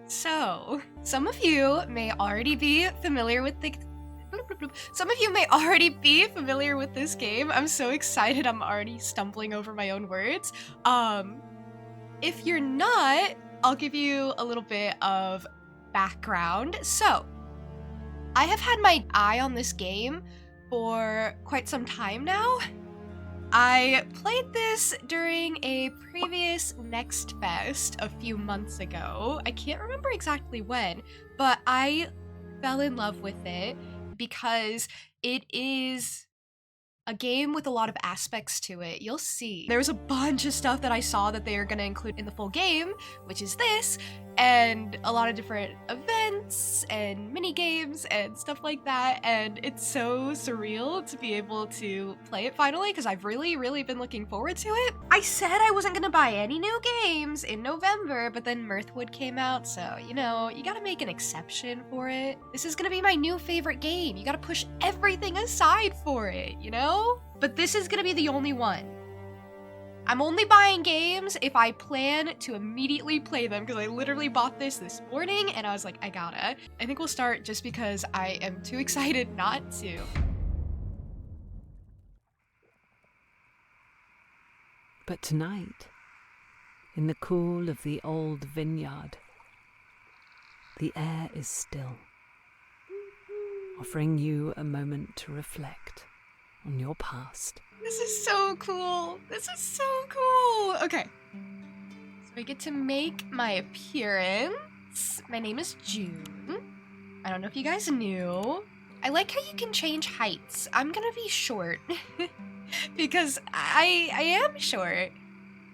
So, some of you may already be familiar with the Some of you may already be familiar with this game. I'm so excited I'm already stumbling over my own words. If you're not, I'll give you a little bit of background. So, I have had my eye on this game for quite some time now. I played this during a previous Next Fest a few months ago. I can't remember exactly when, but I fell in love with it because it is a game with a lot of aspects to it. You'll see. There was a bunch of stuff that I saw that they are going to include in the full game, which is this, and a lot of different events and mini games and stuff like that. And it's so surreal to be able to play it finally because I've really been looking forward to it. I said I wasn't going to buy any new games in November, but then Mirthwood came out, so you know, you gotta make an exception for it. This is gonna be my new favorite game. You gotta push everything aside for it, you know? But this is gonna be the only one. I'm only buying games if I plan to immediately play them because I literally bought this morning and I was like, I gotta. I think we'll start just because I am too excited not to. But tonight, in the cool of the old vineyard, the air is still, offering you a moment to reflect on your past. This is so cool. This is so cool. Okay. So I get to make my appearance. My name is June. I don't know if you guys knew. I like how you can change heights. I'm gonna be short because I am short.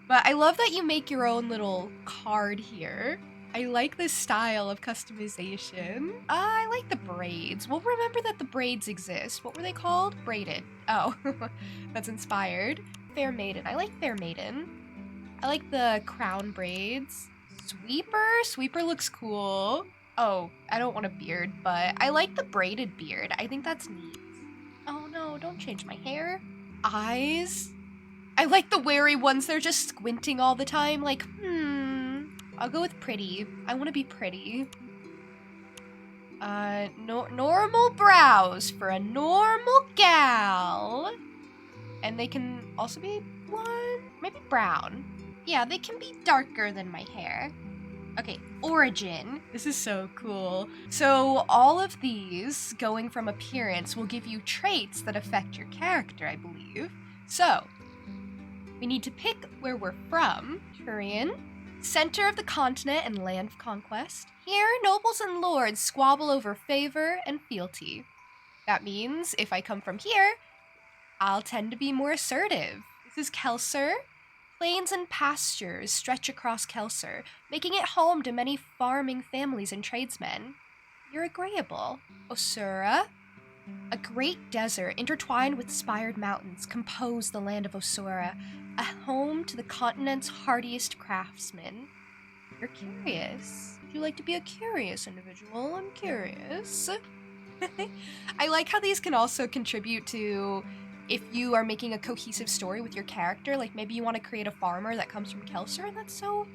But I love that you make your own little card here. I like this style of customization. I like the braids. We'll remember that the braids exist. What were they called? Braided. Oh, that's inspired. Fair Maiden. I like Fair Maiden. I like the crown braids. Sweeper? Sweeper looks cool. Oh, I don't want a beard, but I like the braided beard. I think that's neat. Oh no, don't change my hair. Eyes? I like the wary ones. They're just squinting all the time. Like, I'll go with pretty. I want to be pretty. Normal brows for a normal gal. And they can also be blonde, maybe brown. Yeah, they can be darker than my hair. Okay, origin. This is so cool. So all of these, going from appearance, will give you traits that affect your character, I believe. So, we need to pick where we're from. Turian. Center of the continent and land of conquest. Here, nobles and lords squabble over favor and fealty. That means if I come from here, I'll tend to be more assertive. This is Kelser. Plains and pastures stretch across Kelser, making it home to many farming families and tradesmen. You're agreeable. Osura. A great desert intertwined with spired mountains compose the land of Osura, a home to the continent's hardiest craftsmen. You're curious. Would you like to be a curious individual? I'm curious. I like how these can also contribute to if you are making a cohesive story with your character. Like maybe you want to create a farmer that comes from Kelser, and that's so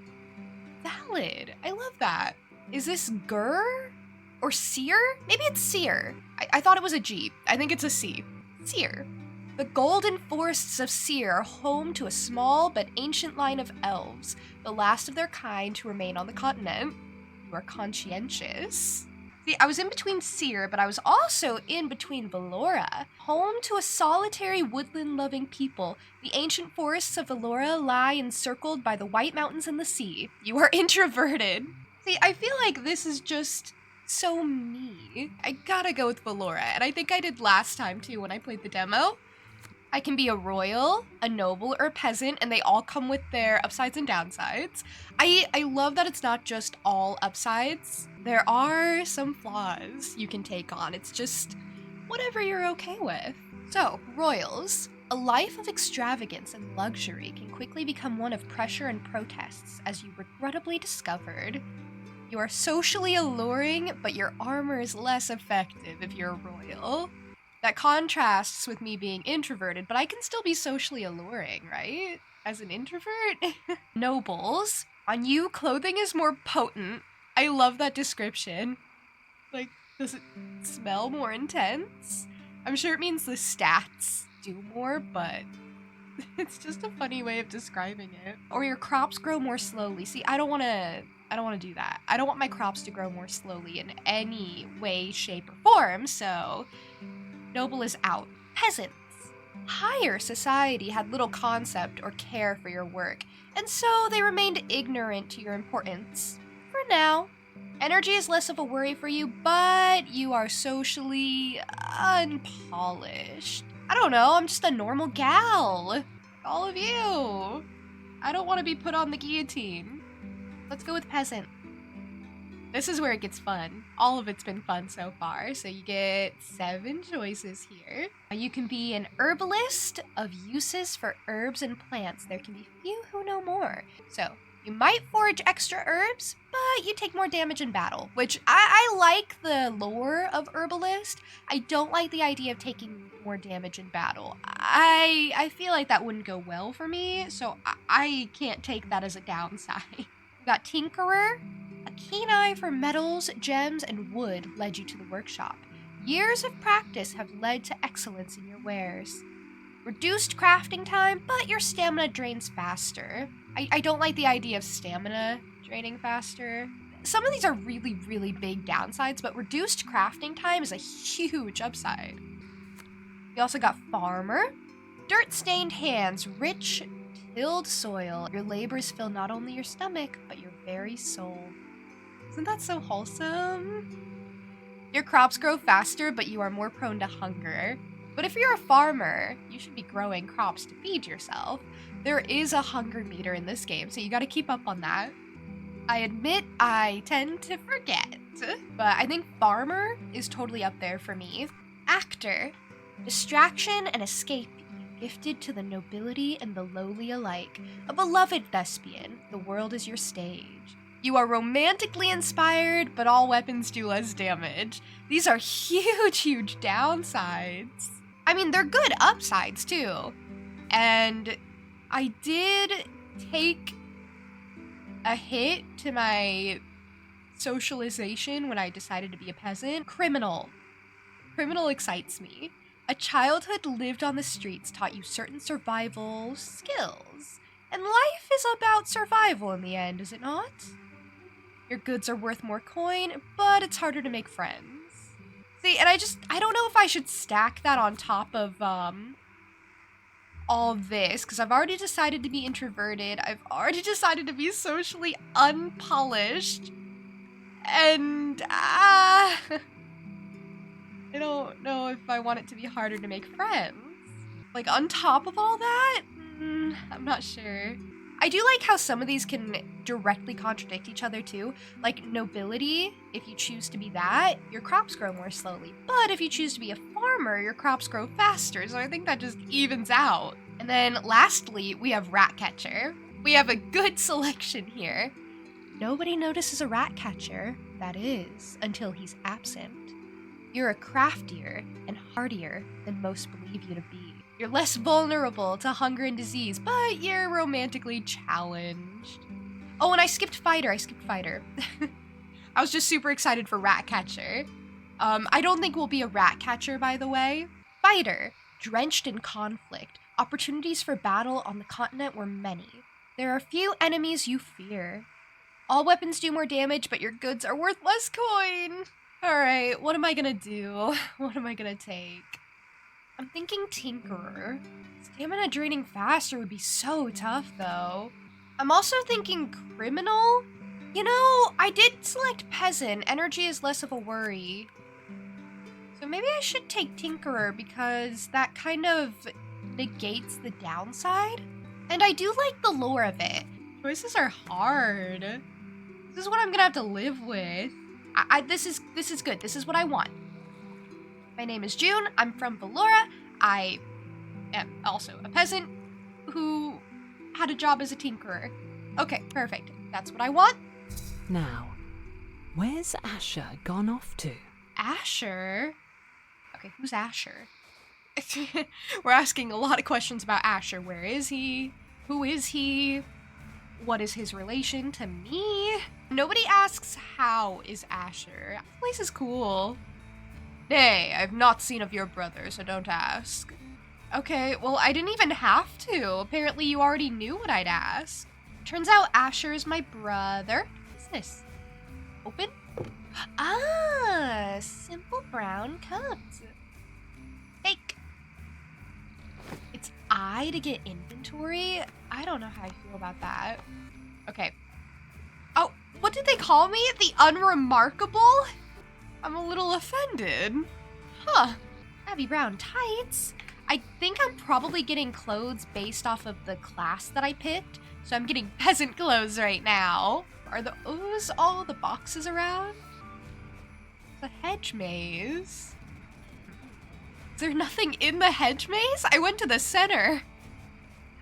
valid. I love that. Is this Gur? Or Seer? Maybe it's Seer. I thought it was a G. I think it's a C. Seer. The golden forests of Seer are home to a small but ancient line of elves, the last of their kind to remain on the continent. You are conscientious. See, I was in between Seer, but I was also in between Valora. Home to a solitary woodland-loving people, the ancient forests of Valora lie encircled by the White Mountains and the sea. You are introverted. See, I feel like this is just so me. I gotta go with Valora, and I think I did last time too when I played the demo. I can be a royal, a noble, or a peasant, and they all come with their upsides and downsides. I love that it's not just all upsides. There are some flaws you can take on. It's just whatever you're okay with. So, royals. A life of extravagance and luxury can quickly become one of pressure and protests, as you regrettably discovered. You are socially alluring, but your armor is less effective if you're royal. That contrasts with me being introverted, but I can still be socially alluring, right? As an introvert? Nobles. On you, clothing is more potent. I love that description. Like, does it smell more intense? I'm sure it means the stats do more, but it's just a funny way of describing it. Or your crops grow more slowly. See, I don't want to do that. I don't want my crops to grow more slowly in any way, shape, or form, so noble is out. Peasants. Higher society had little concept or care for your work, and so they remained ignorant to your importance. For now. Energy is less of a worry for you, but you are socially unpolished. I don't know, I'm just a normal gal. Like all of you. I don't want to be put on the guillotine. Let's go with peasant. This is where it gets fun. All of it's been fun so far, so you get 7 choices here. You can be an herbalist of uses for herbs and plants. There can be few who know more. So, you might forage extra herbs, but you take more damage in battle, which I like the lore of herbalist. I don't like the idea of taking more damage in battle. I feel like that wouldn't go well for me, so I can't take that as a downside. We got tinkerer. A keen eye for metals, gems, and wood led you to the workshop. Years of practice have led to excellence in your wares. Reduced crafting time, but your stamina drains faster. I don't like the idea of stamina draining faster. Some of these are really, really big downsides, but reduced crafting time is a huge upside. We also got farmer. Dirt-stained hands, rich, tilled soil. Your labors fill not only your stomach, but your very soul. Isn't that so wholesome? Your crops grow faster, but you are more prone to hunger. But if you're a farmer, you should be growing crops to feed yourself. There is a hunger meter in this game, so you gotta keep up on that. I admit I tend to forget, but I think farmer is totally up there for me. Actor. Distraction and escape gifted to the nobility and the lowly alike. A beloved thespian, the world is your stage. You are romantically inspired, but all weapons do less damage. These are huge, huge downsides. I mean, they're good upsides, too. And I did take a hit to my socialization when I decided to be a peasant. Criminal. Criminal excites me. A childhood lived on the streets taught you certain survival skills. And life is about survival in the end, is it not? Your goods are worth more coin, but it's harder to make friends. See, and I don't know if I should stack that on top of, all this, because I've already decided to be introverted. I've already decided to be socially unpolished. And, I don't know if I want it to be harder to make friends. Like, on top of all that? I'm not sure. I do like how some of these can directly contradict each other too. Like nobility, if you choose to be that, your crops grow more slowly. But if you choose to be a farmer, your crops grow faster. So I think that just evens out. And then lastly, we have rat catcher. We have a good selection here. Nobody notices a rat catcher, that is, until he's absent. You're a craftier and hardier than most believe you to be. You're less vulnerable to hunger and disease, but you're romantically challenged. Oh, and I skipped fighter. I was just super excited for rat catcher. I don't think we'll be a rat catcher, by the way. Fighter. Drenched in conflict. Opportunities for battle on the continent were many. There are few enemies you fear. All weapons do more damage, but your goods are worth less coin. Alright, what am I gonna do? What am I gonna take? I'm thinking tinkerer. Stamina draining faster would be so tough, though. I'm also thinking criminal. You know, I did select peasant. Energy is less of a worry. So maybe I should take tinkerer because that kind of negates the downside. And I do like the lore of it. Choices are hard. This is what I'm gonna have to live with. This is good. This is what I want. My name is June. I'm from Valora. I am also a peasant who had a job as a tinkerer. Okay, perfect. That's what I want. Now, where's Asher gone off to? Asher? Okay, who's Asher? We're asking a lot of questions about Asher. Where is he? Who is he? what is his relation to me? Nobody asks how is Asher. This place is cool. Nay, I've not seen of your brother, so don't ask. Okay, well, I didn't even have to. Apparently you already knew what I'd ask. Turns out Asher is my brother. What's this? Open? Ah, simple brown cups. Fake. It's I to get inventory? I don't know how I feel about that. Okay. Oh, what did they call me? The unremarkable? I'm a little offended. Huh. Abby Brown tights? I think I'm probably getting clothes based off of the class that I picked, so I'm getting peasant clothes right now. Are those all the boxes around? The hedge maze? Is there nothing in the hedge maze? I went to the center.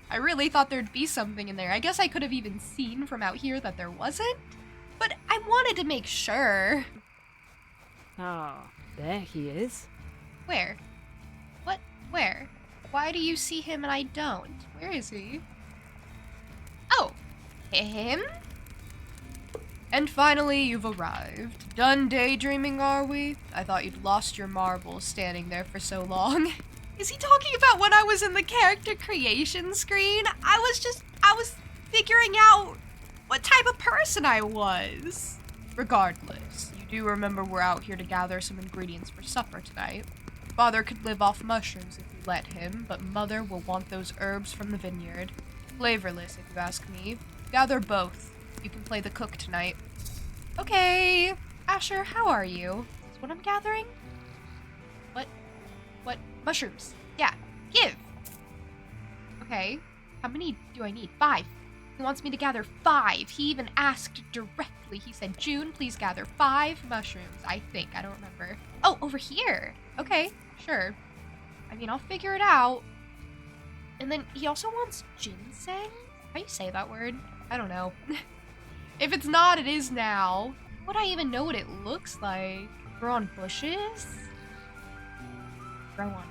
I really thought there'd be something in there. I guess I could have even seen from out here that there wasn't, but I wanted to make sure. Ah, there he is. Where? What? Where? Why do you see him and I don't? Where is he? Oh, him? And finally, you've arrived. Done daydreaming, are we? I thought you'd lost your marbles standing there for so long. Is he talking about when I was in the character creation screen? I was figuring out what type of person I was. Regardless, you do remember we're out here to gather some ingredients for supper tonight. Father could live off mushrooms if you let him, but Mother will want those herbs from the vineyard. Flavorless, if you ask me. Gather both. You can play the cook tonight. Okay. Asher, how are you? Is this what I'm gathering? What? Mushrooms. Yeah. Give. Okay. How many do I need? 5. He wants me to gather 5. He even asked directly. He said, June, please gather 5 mushrooms. I think. I don't remember. Oh, over here. Okay. Sure. I mean, I'll figure it out. And then he also wants ginseng? How do you say that word? I don't know. If it's not, it is now. Would I even know what it looks like? Grow on bushes? Grow on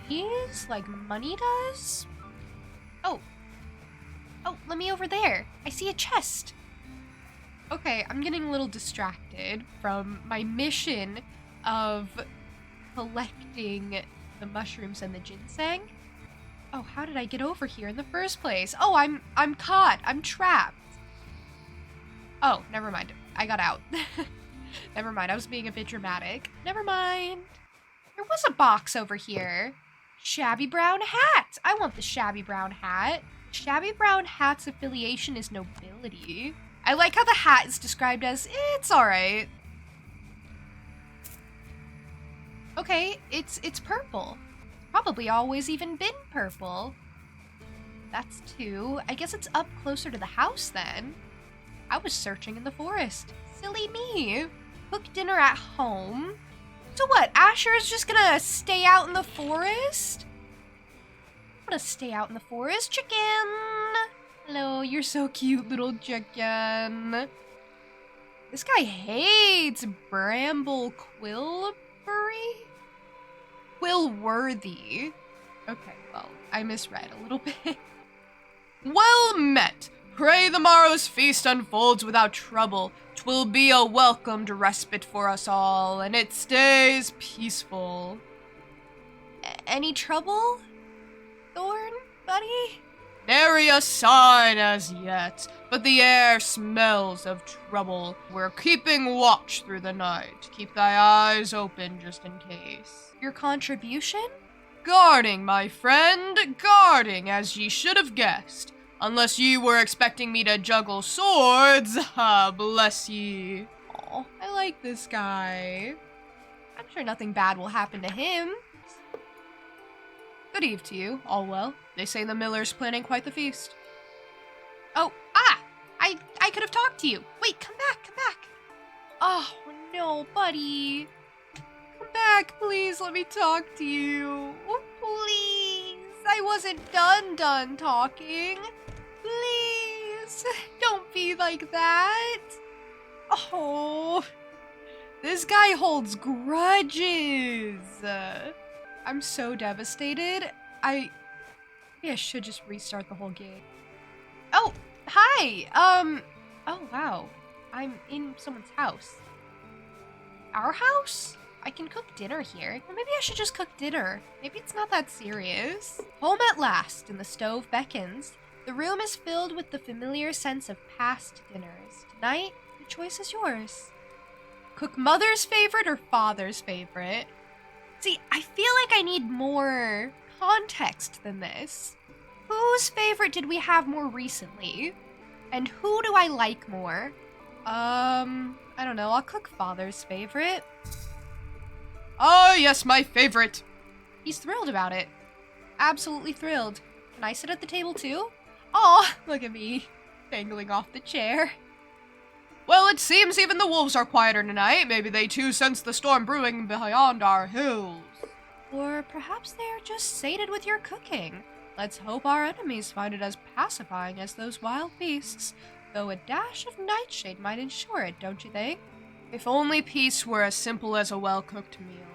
trees? Like money does? Oh, let me over there. I see a chest. Okay, I'm getting a little distracted from my mission of collecting the mushrooms and the ginseng. Oh, how did I get over here in the first place? Oh, I'm caught. I'm trapped. Oh, never mind. I got out. Never mind. I was being a bit dramatic. Never mind. There was a box over here. Shabby brown hat. I want the shabby brown hat. Shabby brown hat's affiliation is nobility. I like how the hat is described as, it's alright. Okay, it's purple. Probably always even been purple. That's 2. I guess it's up closer to the house then. I was searching in the forest. Silly me. Cook dinner at home. So what, Asher's just gonna stay out in the forest? I'm gonna stay out in the forest. Chicken! Hello, you're so cute, little chicken. This guy hates Bramble Quillbury? Quillworthy. Okay, well, I misread a little bit. Well met! Pray the morrow's feast unfolds without trouble. 'Twill be a welcomed respite for us all, and it stays peaceful. Any trouble, Thorn, buddy? Nary a sign as yet, but the air smells of trouble. We're keeping watch through the night. Keep thy eyes open just in case. Your contribution? Guarding, my friend, guarding, as ye should have guessed. Unless ye were expecting me to juggle swords, bless ye. Aw, I like this guy. I'm sure nothing bad will happen to him. Good eve to you, all well. They say the miller's planning quite the feast. Oh, I could have talked to you. Wait, come back. Oh, no, buddy. Come back, please, let me talk to you. Oh, please. I wasn't done talking. Please, don't be like that. Oh, this guy holds grudges. I'm so devastated. I should just restart the whole game. Oh, Hi. Oh, wow. I'm in someone's house. Our house? I can cook dinner here. Or maybe I should just cook dinner. Maybe it's not that serious. Home at last, and the stove beckons. The room is filled with the familiar sense of past dinners. Tonight, the choice is yours. Cook mother's favorite or father's favorite? See, I feel like I need more context than this. Whose favorite did we have more recently? And who do I like more? I don't know. I'll cook father's favorite. Oh, yes, my favorite. He's thrilled about it. Absolutely thrilled. Can I sit at the table too? Aw, look at me. Dangling off the chair. Well, it seems even the wolves are quieter tonight. Maybe they too sense the storm brewing beyond our hills. Or perhaps they are just sated with your cooking. Let's hope our enemies find it as pacifying as those wild beasts, though a dash of nightshade might ensure it, don't you think? If only peace were as simple as a well-cooked meal.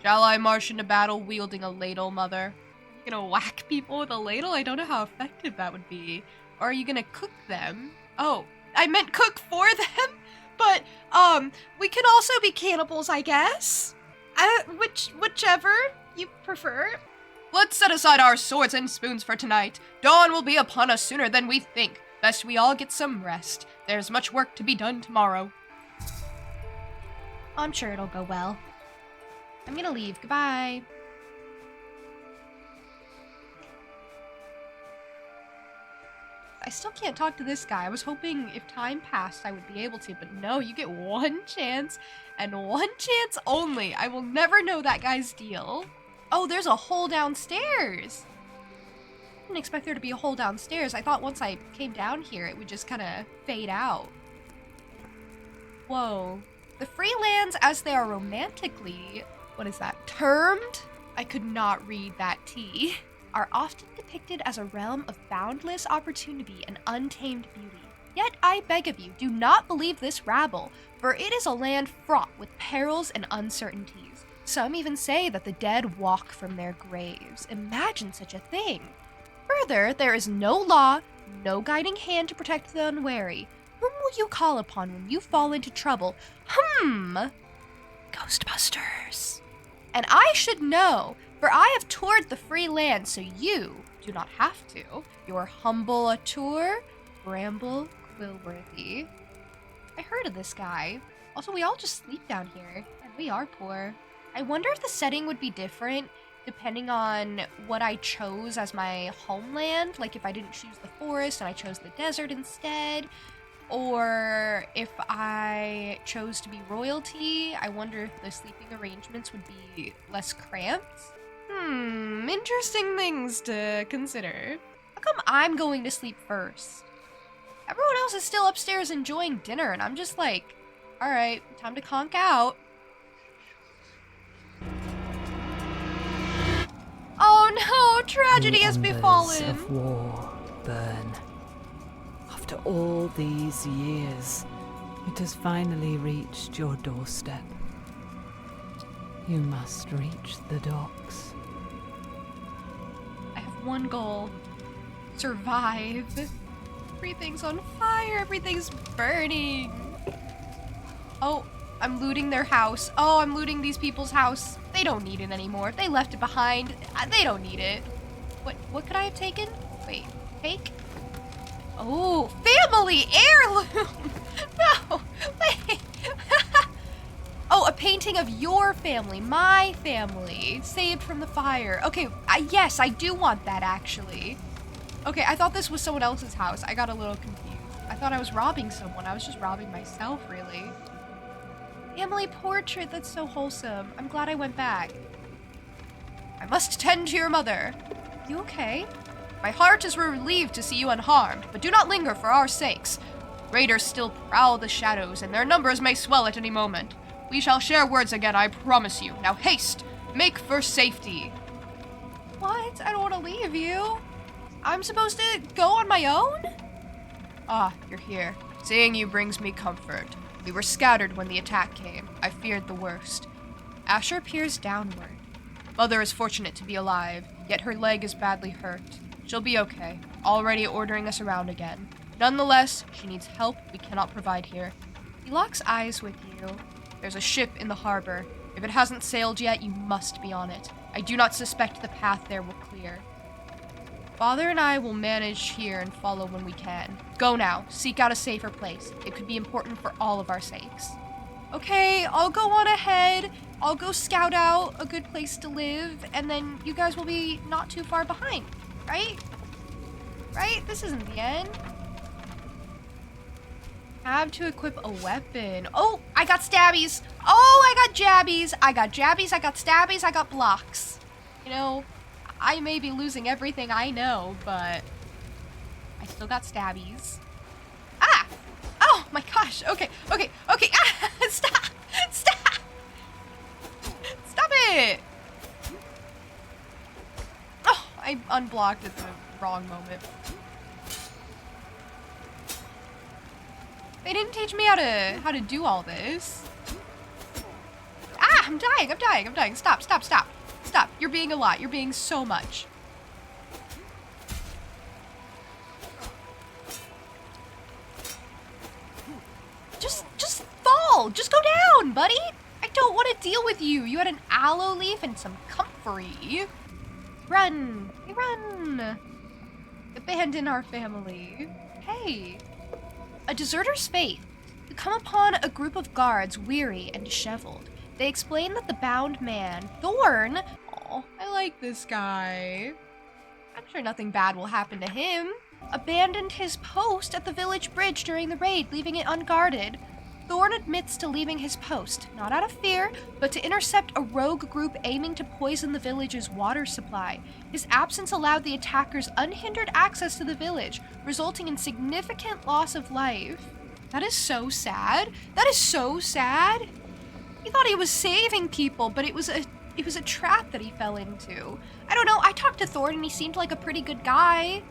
Shall I march into battle wielding a ladle, Mother? Are you gonna whack people with a ladle? I don't know how effective that would be. Or are you gonna cook them? Oh, I meant cook for them? But, we can also be cannibals, I guess? Whichever you prefer. Let's set aside our swords and spoons for tonight. Dawn will be upon us sooner than we think. Best we all get some rest. There's much work to be done tomorrow. I'm sure it'll go well. I'm gonna leave. Goodbye. I still can't talk to this guy. I was hoping if time passed I would be able to, but no, you get one chance, and one chance only. I will never know that guy's deal. Oh, there's a hole downstairs. I didn't expect there to be a hole downstairs. I thought once I came down here it would just kind of fade out. Whoa. The free lands, as they are romantically, what is that, termed? I could not read that T. Are often depicted as a realm of boundless opportunity and untamed beauty. Yet I beg of you, do not believe this rabble, for it is a land fraught with perils and uncertainties. Some even say that the dead walk from their graves. Imagine such a thing. Further, there is no law, no guiding hand to protect the unwary. Whom will you call upon when you fall into trouble? Ghostbusters. And I should know, for I have toured the free land, so you do not have to. Your humble auteur, Bramble Quillworthy. I heard of this guy. Also, we all just sleep down here, and we are poor. I wonder if the setting would be different depending on what I chose as my homeland. Like if I didn't choose the forest and I chose the desert instead. Or if I chose to be royalty, I wonder if the sleeping arrangements would be less cramped. Interesting things to consider. How come I'm going to sleep first? Everyone else is still upstairs enjoying dinner, and I'm just like, alright, time to conk out. Oh no, tragedy has befallen! The embers of war burn. After all these years, it has finally reached your doorstep. You must reach the docks. I have one goal. Survive. Everything's on fire, everything's burning. Oh, I'm looting their house. Oh, I'm looting these people's house. They don't need it anymore. They left it behind. They don't need it. What could I have taken? Wait, take? Oh, family heirloom! No, wait. Oh, a painting of your family, my family, saved from the fire. Okay, yes, I do want that, actually. Okay, I thought this was someone else's house. I got a little confused. I thought I was robbing someone. I was just robbing myself, really. Family portrait, that's so wholesome. I'm glad I went back. I must tend to your mother. You okay? My heart is relieved to see you unharmed, but do not linger for our sakes. Raiders still prowl the shadows, and their numbers may swell at any moment. We shall share words again, I promise you. Now haste! Make for safety. What? I don't want to leave you. I'm supposed to go on my own? Ah, you're here. Seeing you brings me comfort. We were scattered when the attack came. I feared the worst. Asher peers downward. Mother is fortunate to be alive, yet her leg is badly hurt. She'll be okay. Already ordering us around again. Nonetheless, she needs help we cannot provide here. He locks eyes with you. There's a ship in the harbor. If it hasn't sailed yet, you must be on it. I do not suspect the path there will clear. Father and I will manage here and follow when we can. Go now. Seek out a safer place. It could be important for all of our sakes. Okay, I'll go on ahead. I'll go scout out a good place to live, and then you guys will be not too far behind, right? Right? This isn't the end. Have to equip a weapon. Oh, I got stabbies. Oh, I got jabbies. I got jabbies, I got stabbies, I got blocks. You know, I may be losing everything I know, but I still got stabbies. Ah! Oh my gosh. Okay. Ah, stop! Stop! Stop it! Oh, I unblocked at the wrong moment. They didn't teach me how to do all this. Ah, I'm dying. Stop. Stop. You're being a lot. You're being so much. Just fall. Just go down, buddy. I don't want to deal with you. You had an aloe leaf and some comfrey. Run. Hey, run. Abandon our family. Hey. A deserter's fate. You come upon a group of guards, weary and disheveled. They explain that the bound man, Thorn... Oh, I like this guy. I'm sure nothing bad will happen to him. Abandoned his post at the village bridge during the raid, leaving it unguarded. Thorn admits to leaving his post, not out of fear, but to intercept a rogue group aiming to poison the village's water supply. His absence allowed the attackers unhindered access to the village, resulting in significant loss of life. That is so sad. That is so sad. He thought he was saving people, but it was a trap that he fell into. I don't know, I talked to Thorn and he seemed like a pretty good guy.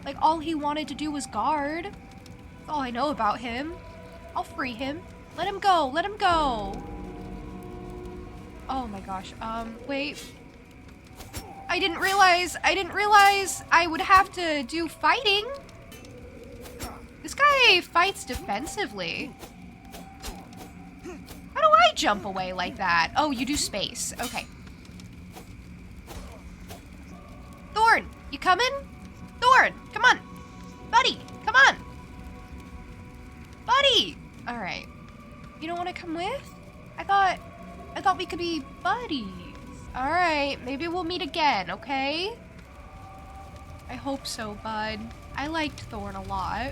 Like, all he wanted to do was guard. That's all I know about him. I'll free him. Let him go. Let him go. Oh my gosh. Wait. I didn't realize I would have to do fighting. This guy fights defensively. How do I jump away like that? Oh, you do space. Okay. Thorn, you coming? Thorn, come on. Buddy, come on. Buddy. All right. You don't want to come with? I thought we could be buddies. All right, maybe we'll meet again, okay? I hope so, bud. I liked Thorn a lot.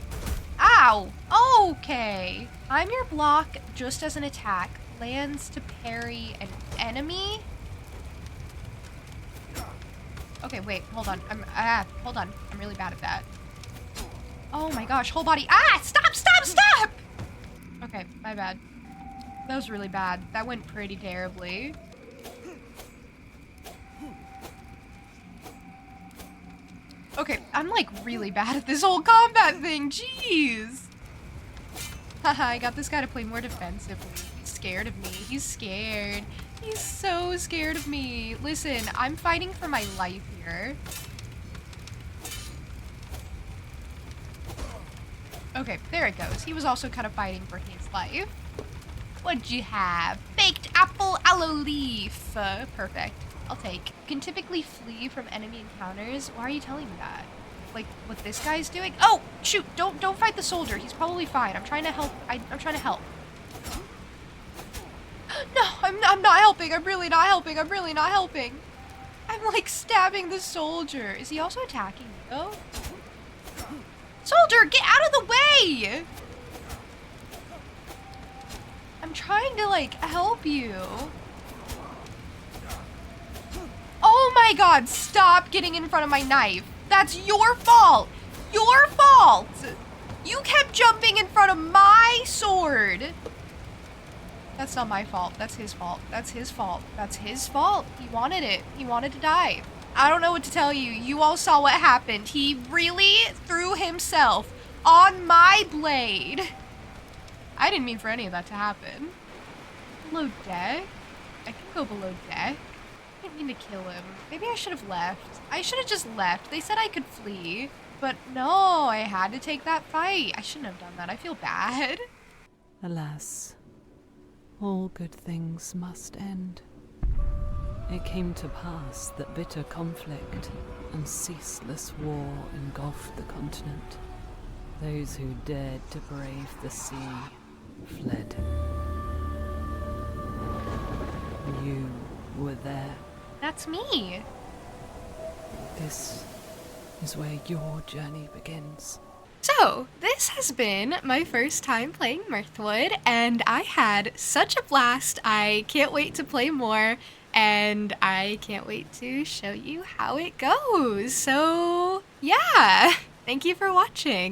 Ow! Okay. I'm your block just as an attack. Lands to parry an enemy. Okay, wait, hold on. Hold on. I'm really bad at that. Oh my gosh, whole body. Ah! Stop! Okay, my bad. That was really bad. That went pretty terribly. Okay, I'm like really bad at this whole combat thing. Jeez. Haha, I got this guy to play more defensively. He's scared of me. He's scared. He's so scared of me. Listen, I'm fighting for my life here. Okay, there it goes. He was also kind of fighting for his life. What'd you have? Baked apple aloe leaf. Perfect. I'll take. You can typically flee from enemy encounters. Why are you telling me that? Like what this guy's doing? Oh, shoot! Don't fight the soldier. He's probably fine. I'm trying to help. I'm trying to help. No, I'm not helping. I'm really not helping. I'm like stabbing the soldier. Is he also attacking me though? Soldier, get out of the way! I'm trying to like help you. Oh my god, stop getting in front of my knife. That's your fault. Your fault. You kept jumping in front of my sword. That's not my fault. That's his fault. That's his fault. That's his fault. He wanted it. He wanted to die. I don't know what to tell you. You all saw what happened. He really threw himself on my blade. I didn't mean for any of that to happen. Below deck? I can go below deck. I didn't mean to kill him. Maybe I should have left. I should have just left. They said I could flee. But no, I had to take that fight. I shouldn't have done that. I feel bad. Alas, all good things must end. It came to pass that bitter conflict and ceaseless war engulfed the continent. Those who dared to brave the sea fled. You were there. That's me. This is where your journey begins. So, this has been my first time playing Mirthwood, and I had such a blast. I can't wait to play more, and I can't wait to show you how it goes. So, yeah, thank you for watching.